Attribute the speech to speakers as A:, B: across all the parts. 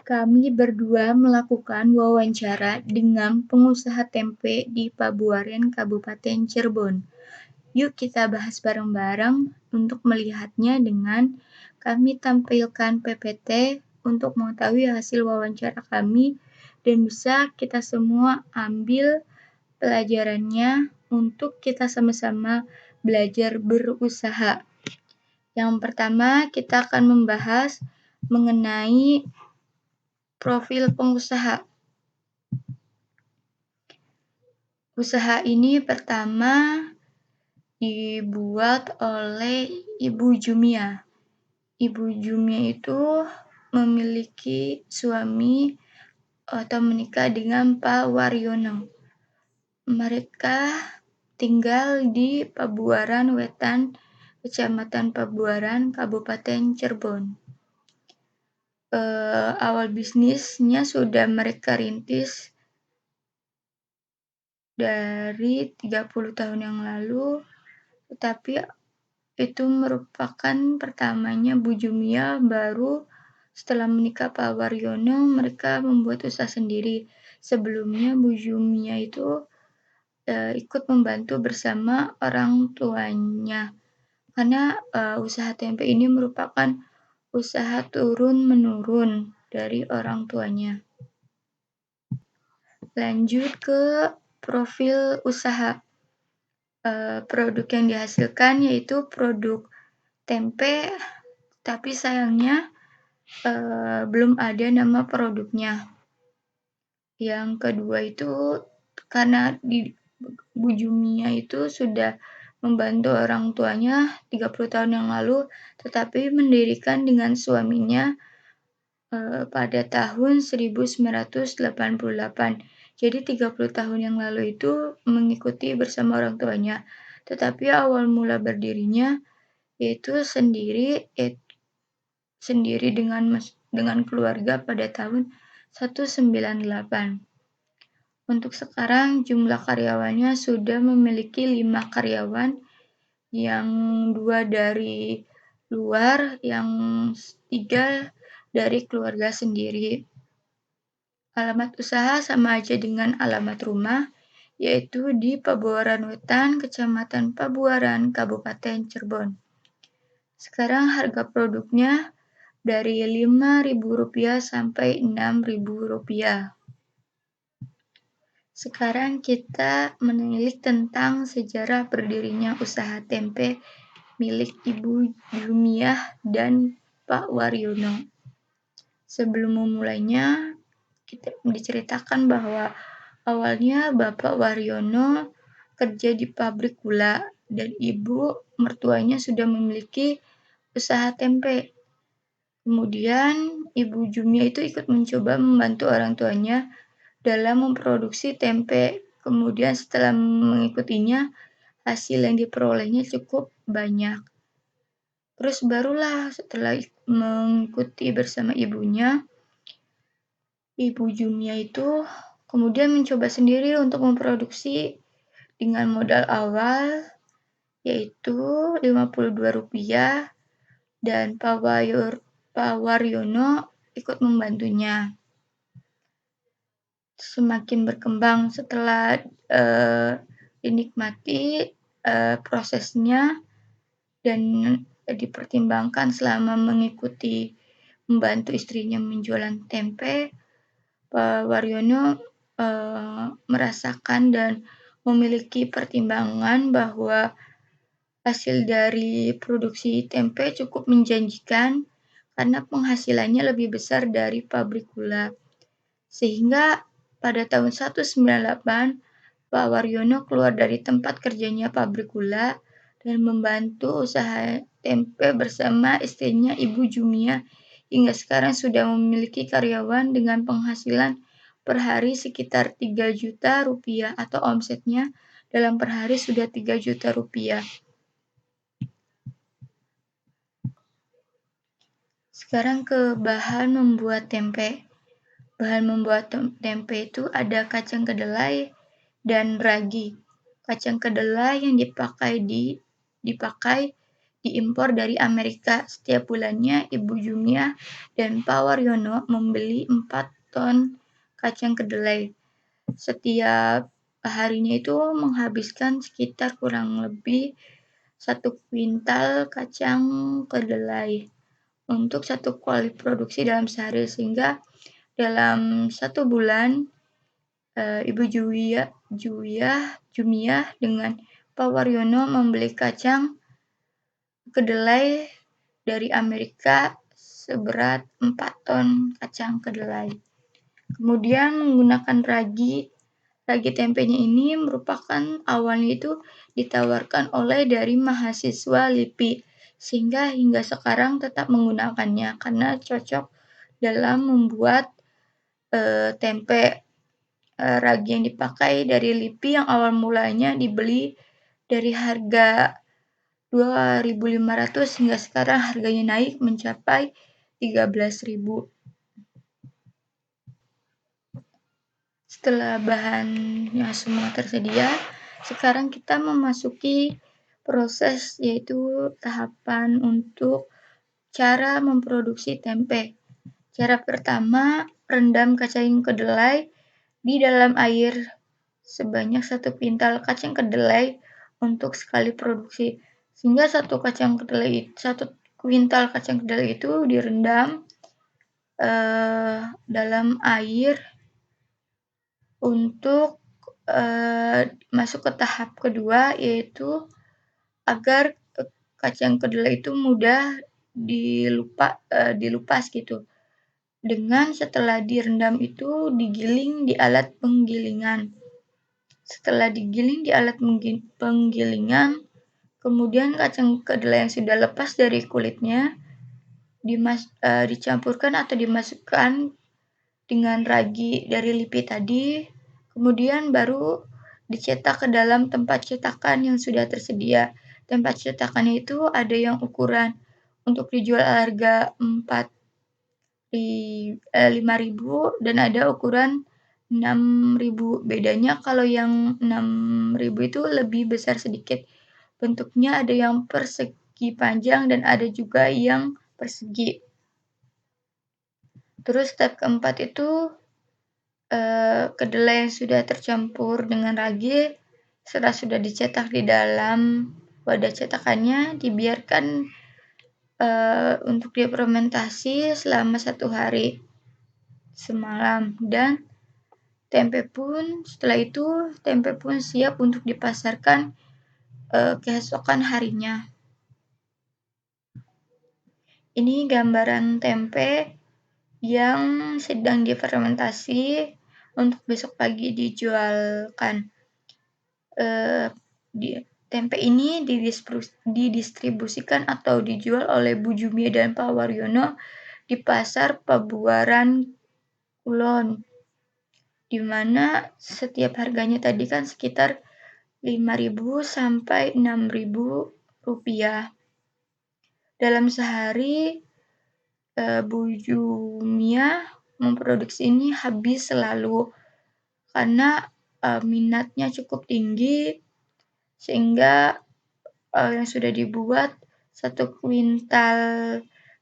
A: Kami berdua melakukan wawancara dengan pengusaha tempe di Pabuaran, Kabupaten Cirebon. Yuk kita bahas bareng-bareng untuk melihatnya dengan kami tampilkan PPT untuk mengetahui hasil wawancara kami dan bisa kita semua ambil pelajarannya untuk kita sama-sama belajar berusaha. Yang pertama, kita akan membahas mengenai profil pengusaha. Usaha ini pertama dibuat oleh Ibu Jumia. Ibu Jumia itu memiliki suami atau menikah dengan Pak Waryono. Mereka tinggal di Pabuaran Wetan, Kecamatan Pabuaran, Kabupaten Cirebon. Awal bisnisnya sudah mereka rintis dari 30 tahun yang lalu, tetapi itu merupakan pertamanya Bu Jumia. Baru setelah menikah Pak Waryono, mereka membuat usaha sendiri. Sebelumnya Bu Jumia itu ikut membantu bersama orang tuanya, karena usaha tempe ini merupakan usaha turun-menurun dari orang tuanya. Lanjut ke profil usaha. Produk yang dihasilkan yaitu produk tempe, tapi sayangnya belum ada nama produknya. Yang kedua itu karena Bu Jumia itu sudah membantu orang tuanya 30 tahun yang lalu, tetapi mendirikan dengan suaminya pada tahun 1988. Jadi 30 tahun yang lalu itu mengikuti bersama orang tuanya. Tetapi awal mula berdirinya yaitu sendiri dengan keluarga pada tahun 1998. Untuk sekarang jumlah karyawannya sudah memiliki 5 karyawan, yang 2 dari luar, yang 3 dari keluarga sendiri. Alamat usaha sama aja dengan alamat rumah, yaitu di Pabuaran Wetan, Kecamatan Pabuaran, Kabupaten Cirebon. Sekarang harga produknya dari Rp5.000 sampai Rp6.000. Sekarang kita menilik tentang sejarah berdirinya usaha tempe milik Ibu Jumia dan Pak Waryono. Sebelum memulainya, kita diceritakan bahwa awalnya Bapak Waryono kerja di pabrik gula dan ibu mertuanya sudah memiliki usaha tempe. Kemudian Ibu Jumia itu ikut mencoba membantu orang tuanya dalam memproduksi tempe. Kemudian setelah mengikutinya, hasil yang diperolehnya cukup banyak. Terus barulah setelah mengikuti bersama ibunya, Ibu Jumia itu kemudian mencoba sendiri untuk memproduksi dengan modal awal yaitu Rp52 dan Pak Waryono ikut membantunya. Semakin berkembang setelah dinikmati prosesnya dan dipertimbangkan selama mengikuti membantu istrinya menjualan tempe, Pak Waryono merasakan dan memiliki pertimbangan bahwa hasil dari produksi tempe cukup menjanjikan karena penghasilannya lebih besar dari pabrik gula. Sehingga pada tahun 1998, Pak Waryono keluar dari tempat kerjanya pabrik gula dan membantu usaha tempe bersama istrinya Ibu Jumia. Hingga sekarang sudah memiliki karyawan dengan penghasilan per hari sekitar Rp3 juta atau omsetnya dalam per hari sudah Rp3 juta. Sekarang ke bahan membuat tempe. Bahan membuat tempe itu ada kacang kedelai dan ragi. Kacang kedelai yang dipakai diimpor dari Amerika. Setiap bulannya Ibu Jumiah dan Pak Waryono membeli 4 ton kacang kedelai. Setiap harinya itu menghabiskan sekitar kurang lebih 1 kuintal kacang kedelai untuk 1 kali produksi dalam sehari, sehingga dalam 1 bulan Ibu Jumiah dengan Pak Waryono membeli kacang kedelai dari Amerika seberat 4 ton kacang kedelai. Kemudian menggunakan ragi tempenya ini merupakan awalnya itu ditawarkan oleh dari mahasiswa LIPI, sehingga hingga sekarang tetap menggunakannya karena cocok dalam membuat tempe. Ragi yang dipakai dari LIPI yang awal mulanya dibeli dari harga 2.500 hingga sekarang harganya naik mencapai 13.000. Setelah bahannya semua tersedia, sekarang kita memasuki proses, yaitu tahapan untuk cara memproduksi tempe. Cara pertama, rendam kacang kedelai di dalam air sebanyak 1 kuintal kacang kedelai untuk sekali produksi. Sehingga 1 kuintal kacang kedelai itu direndam dalam air untuk masuk ke tahap kedua, yaitu agar kacang kedelai itu mudah dilupas gitu. Dengan setelah direndam itu digiling di alat penggilingan. Setelah digiling di alat penggilingan, kemudian kacang kedelai yang sudah lepas dari kulitnya dicampurkan atau dimasukkan dengan ragi dari LIPI tadi, kemudian baru dicetak ke dalam tempat cetakan yang sudah tersedia. Tempat cetakannya itu ada yang ukuran untuk dijual harga 5.000 dan ada ukuran 6.000. Bedanya kalau yang 6.000 itu lebih besar sedikit. Bentuknya ada yang persegi panjang dan ada juga yang persegi. Terus step keempat itu kedelai yang sudah tercampur dengan ragi setelah sudah dicetak di dalam wadah cetakannya dibiarkan untuk difermentasi selama 1 hari semalam, dan setelah itu tempe pun siap untuk dipasarkan keesokan harinya. Ini gambaran tempe yang sedang difermentasi untuk besok pagi dijualkan. Tempe ini didistribusikan atau dijual oleh Bu Jumiah dan Pak Waryono di Pasar Pabuaran Kulon, di mana setiap harganya tadi kan sekitar 5.000 sampai 6.000 rupiah. Dalam sehari Bu Jumiah memproduksi ini habis selalu karena minatnya cukup tinggi, sehingga yang sudah dibuat 1 kuintal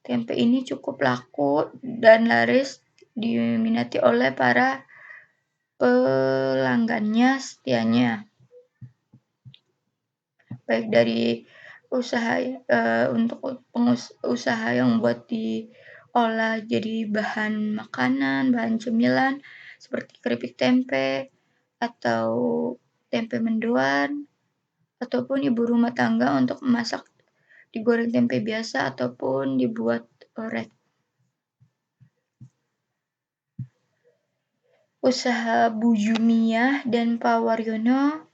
A: tempe ini cukup laku dan laris diminati oleh para pelanggannya setianya, baik dari untuk usaha yang buat diolah jadi bahan makanan, bahan cemilan seperti keripik tempe atau tempe mendoan, ataupun ibu rumah tangga untuk memasak digoreng tempe biasa ataupun dibuat orek. Usaha Bu Jumiah dan Pak Waryono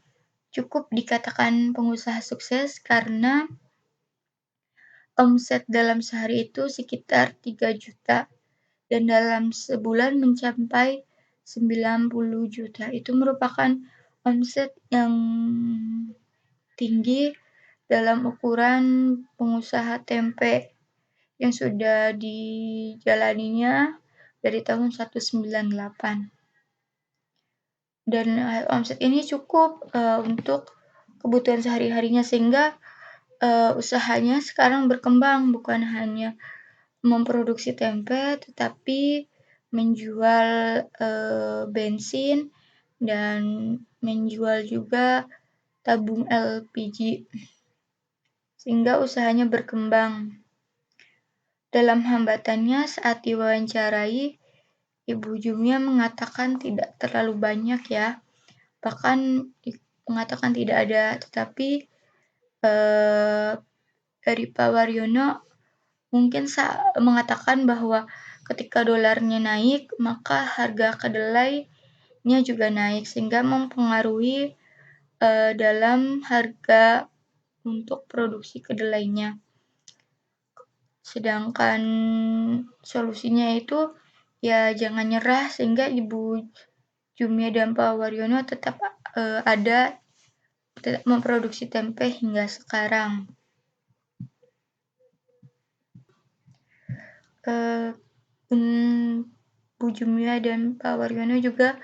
A: cukup dikatakan pengusaha sukses karena omset dalam sehari itu sekitar 3 juta dan dalam sebulan mencapai 90 juta. Itu merupakan omset yang tinggi dalam ukuran pengusaha tempe yang sudah dijalaninya dari tahun 1998. Dan omset ini cukup untuk kebutuhan sehari-harinya, sehingga usahanya sekarang berkembang, bukan hanya memproduksi tempe, tetapi menjual, bensin dan menjual juga tabung LPG, sehingga usahanya berkembang. Dalam hambatannya saat diwawancarai, Ibu Jumia mengatakan tidak terlalu banyak ya, bahkan mengatakan tidak ada, tetapi dari Pak Waryono mungkin mengatakan bahwa ketika dolarnya naik, maka harga kedelainya juga naik, sehingga mempengaruhi dalam harga untuk produksi kedelainya. Sedangkan solusinya itu ya jangan nyerah, sehingga Ibu Jumia dan Pak Waryono tetap ada tetap memproduksi tempe hingga sekarang. Bu Jumia dan Pak Waryono juga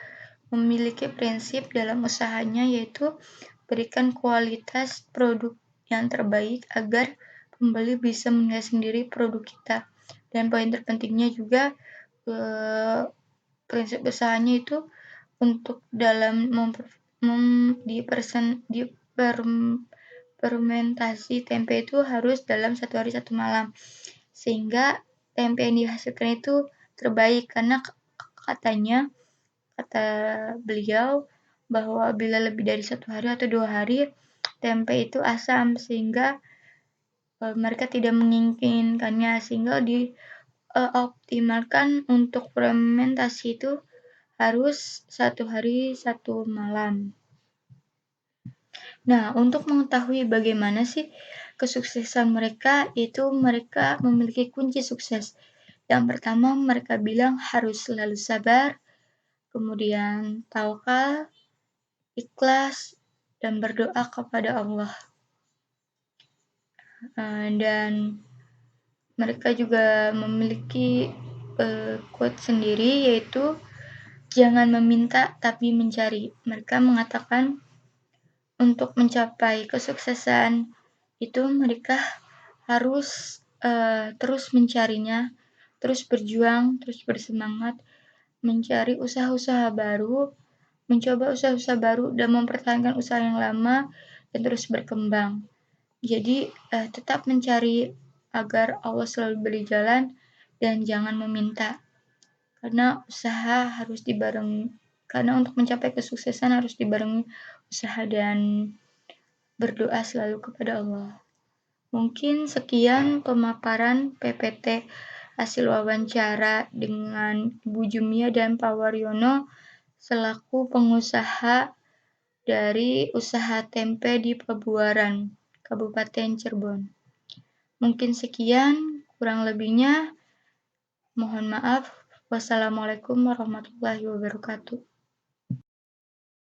A: memiliki prinsip dalam usahanya, yaitu berikan kualitas produk yang terbaik agar pembeli bisa menilai sendiri produk kita. Dan poin terpentingnya juga prinsip usahanya itu untuk dalam fermentasi tempe itu harus dalam 1 hari 1 malam, sehingga tempe yang dihasilkan itu terbaik, karena kata beliau bahwa bila lebih dari 1 hari atau 2 hari tempe itu asam, sehingga mereka tidak menginginkannya, sehingga dioptimalkan untuk fermentasi itu harus 1 hari 1 malam. Nah, untuk mengetahui bagaimana sih kesuksesan mereka, itu mereka memiliki kunci sukses. Yang pertama, mereka bilang harus selalu sabar, kemudian tawakal, ikhlas, dan berdoa kepada Allah. Dan mereka juga memiliki quote sendiri, yaitu jangan meminta tapi mencari. Mereka mengatakan untuk mencapai kesuksesan itu mereka harus terus mencarinya, terus berjuang, terus bersemangat, mencari usaha-usaha baru, mencoba usaha-usaha baru dan mempertahankan usaha yang lama dan terus berkembang. Jadi tetap mencari agar Allah selalu beri jalan dan jangan meminta. Karena usaha harus dibarengi, karena untuk mencapai kesuksesan harus dibarengi usaha dan berdoa selalu kepada Allah. Mungkin sekian pemaparan PPT hasil wawancara dengan Ibu Jumia dan Pak Waryono selaku pengusaha dari usaha tempe di Pabuaran, Kabupaten Cirebon. Mungkin sekian, kurang lebihnya mohon maaf. Wassalamualaikum warahmatullahi wabarakatuh.